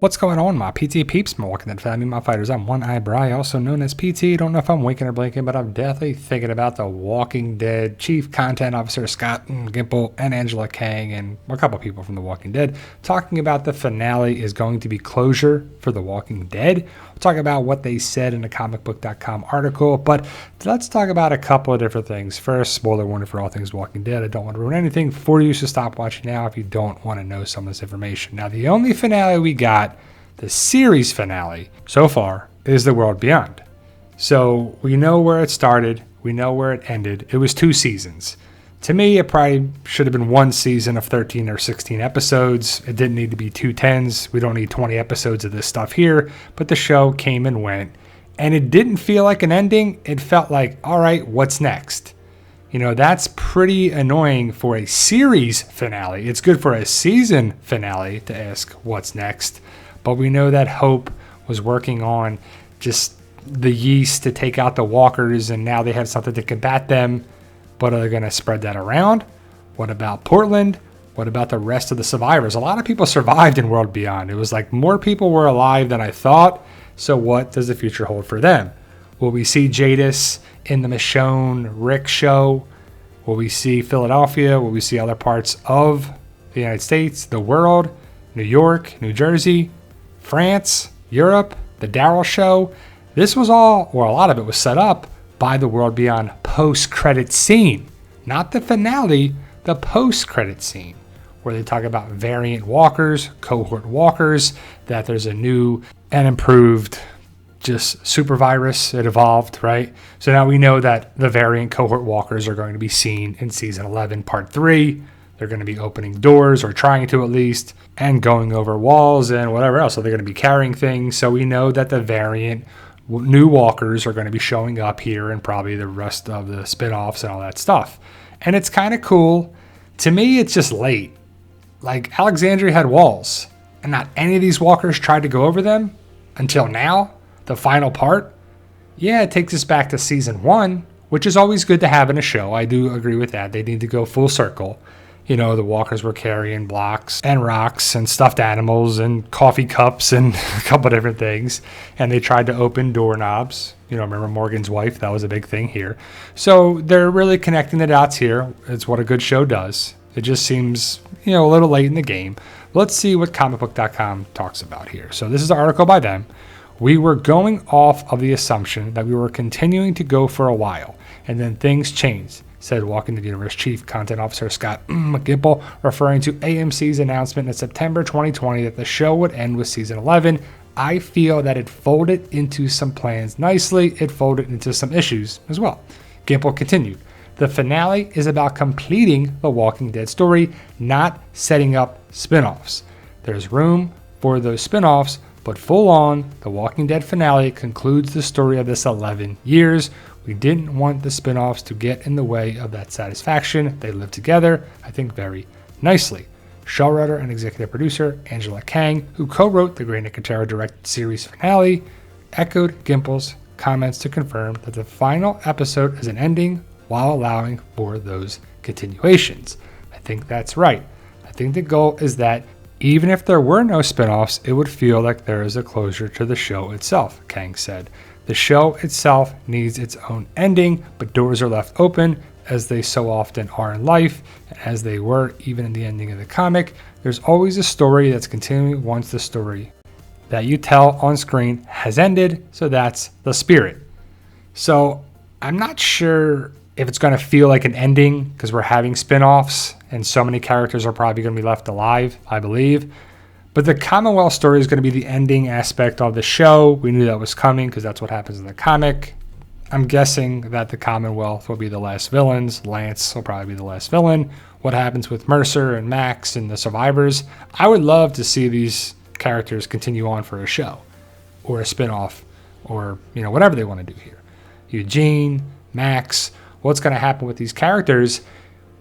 What's going on, my PT peeps, my Walking Dead family, my fighters? I'm One Eye Bry, also known as PT. Don't know if I'm winking or blinking, but I'm definitely thinking about the Walking Dead Chief Content Officer Scott Gimple and Angela Kang and a couple people from The Walking Dead talking about the finale is going to be closure for The Walking Dead. We'll talk about what they said in a comicbook.com article, but let's talk about a couple of different things. First, spoiler warning for all things Walking Dead. I don't want to ruin anything for you, so stop watching now if you don't want to know some of this information. Now, the only finale we got, the series finale so far, is The World Beyond. So we know where it started. We know where it ended. It was 2 seasons. To me, it probably should have been 1 season of 13 or 16 episodes. It didn't need to be 2 10s. We don't need 20 episodes of this stuff here. But the show came and went. And it didn't feel like an ending. It felt like, all right, what's next? You know, that's pretty annoying for a series finale. It's good for a season finale to ask what's next. But we know that Hope was working on just the yeast to take out the walkers, and now they have something to combat them. But are they going to spread that around? What about Portland? What about the rest of the survivors? A lot of people survived in World Beyond. It was like more people were alive than I thought. So what does the future hold for them? Will we see Jadis in the Michonne Rick show? Will we see Philadelphia? Will we see other parts of the United States, the world, New York, New Jersey, France, Europe, the Daryl show? This was all, or a lot of it was set up by the World Beyond post-credit scene. Not the finale, the post-credit scene, where they talk about variant walkers, cohort walkers, that there's a new and improved just super virus. It evolved, right? So now we know that the variant cohort walkers are going to be seen in season 11, part 3. They're going to be opening doors, or trying to at least, and going over walls and whatever else. So they're going to be carrying things. So we know that the variant new walkers are going to be showing up here and probably the rest of the spinoffs and all that stuff. And it's kind of cool. To me, it's just late. Like, Alexandria had walls, and not any of these walkers tried to go over them until now, the final part. Yeah, it takes us back to season 1, which is always good to have in a show. I do agree with that. They need to go full circle. You know, the walkers were carrying blocks and rocks and stuffed animals and coffee cups and a couple different things. And they tried to open doorknobs. You know, remember Morgan's wife? That was a big thing here. So they're really connecting the dots here. It's what a good show does. It just seems, you know, a little late in the game. Let's see what comicbook.com talks about here. So this is an article by them. We were going off of the assumption that we were continuing to go for a while, and then things changed, said Walking Dead Universe Chief Content Officer Scott Gimple, referring to AMC's announcement in September 2020 that the show would end with season 11. I feel that it folded into some plans nicely. It folded into some issues as well. Gimple continued, the finale is about completing the Walking Dead story, not setting up spinoffs. There's room for those spinoffs, but full on, the Walking Dead finale concludes the story of this 11 years. We didn't want the spinoffs to get in the way of that satisfaction. They live together, I think, very nicely. Showrunner and executive producer Angela Kang, who co-wrote the Gray Nicotero directed series finale, echoed Gimple's comments to confirm that the final episode is an ending while allowing for those continuations. I think that's right. I think the goal is that even if there were no spinoffs, it would feel like there is a closure to the show itself, Kang said. The show itself needs its own ending, but doors are left open, as they so often are in life, and as they were even in the ending of the comic. There's always a story that's continuing once the story that you tell on screen has ended, so that's the spirit. So I'm not sure if it's going to feel like an ending, because we're having spinoffs, and so many characters are probably going to be left alive, I believe. But the Commonwealth story is going to be the ending aspect of the show. We knew that was coming because that's what happens in the comic. I'm guessing that the Commonwealth will be the last villains. Lance will probably be the last villain. What happens with Mercer and Max and the survivors? I would love to see these characters continue on for a show or a spinoff, or, you know, whatever they want to do here. Eugene, Max, what's going to happen with these characters?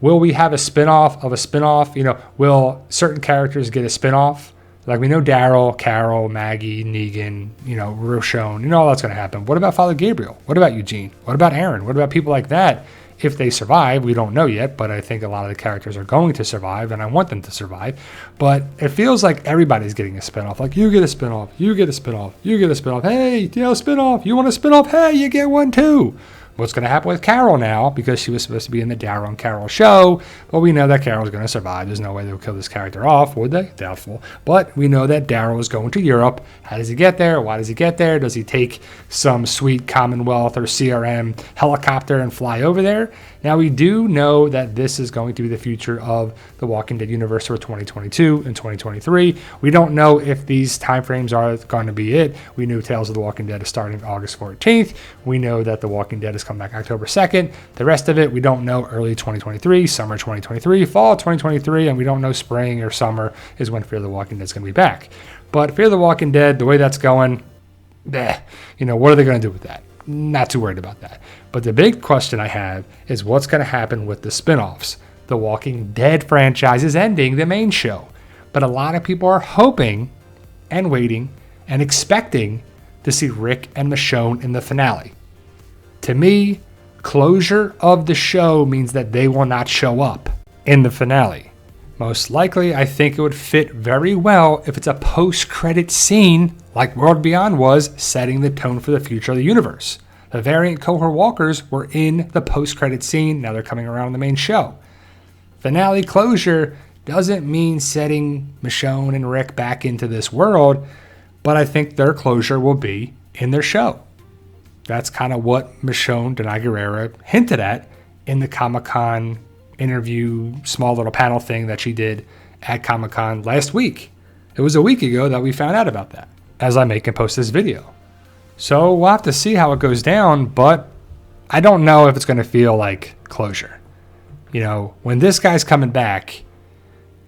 Will we have a spinoff of a spinoff? You know, will certain characters get a spinoff? Like, we know Daryl, Carol, Maggie, Negan, you know, Rochon, you know, all that's going to happen. What about Father Gabriel? What about Eugene? What about Aaron? What about people like that? If they survive, we don't know yet, but I think a lot of the characters are going to survive, and I want them to survive. But it feels like everybody's getting a spinoff. Like, you get a spinoff, you get a spinoff, you get a spinoff. Hey, spinoff, you want a spinoff? Hey, you get one too. What's going to happen with Carol now, because she was supposed to be in the Daryl and Carol show, but we know that Carol's going to survive. There's no way they'll kill this character off, would they? Doubtful. But we know that Daryl is going to Europe. How does he get there? Why does he get there? Does he take some sweet Commonwealth or CRM helicopter and fly over there? Now, we do know that this is going to be the future of the Walking Dead universe for 2022 and 2023. We don't know if these timeframes are going to be it. We knew Tales of the Walking Dead is starting August 14th. We know that The Walking Dead is coming back October 2nd. The rest of it, we don't know. Early 2023, summer 2023, fall 2023, and we don't know spring or summer is when Fear the Walking Dead is going to be back. But Fear the Walking Dead, the way that's going, what are they going to do with that? Not too worried about that. But the big question I have is what's going to happen with the spinoffs. The Walking Dead franchise is ending the main show, but a lot of people are hoping and waiting and expecting to see Rick and Michonne in the finale. To me, closure of the show means that they will not show up in the finale. Most likely, I think it would fit very well if it's a post-credit scene like World Beyond was, setting the tone for the future of the universe. The variant cohort walkers were in the post-credit scene. Now they're coming around the main show. Finale closure doesn't mean setting Michonne and Rick back into this world, but I think their closure will be in their show. That's kind of what Michonne Denai Guerrera hinted at in the Comic-Con interview, small little panel thing that she did at Comic-Con last week. It was a week ago that we found out about that, as I make and post this video. So we'll have to see how it goes down, but I don't know if it's going to feel like closure. When this guy's coming back,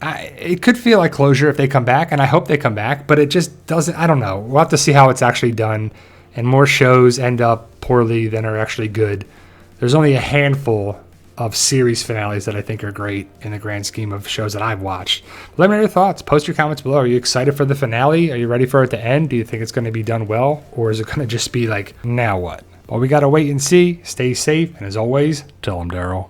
it could feel like closure if they come back, and I hope they come back, but it just doesn't. I don't know. We'll have to see how it's actually done, and more shows end up poorly than are actually good. There's only a handful of series finales that I think are great in the grand scheme of shows that I've watched. Let me know your thoughts. Post your comments below. Are you excited for the finale? Are you ready for it to end? Do you think it's going to be done well? Or is it going to just be like, now what? Well, we got to wait and see. Stay safe. And as always, tell them, Daryl.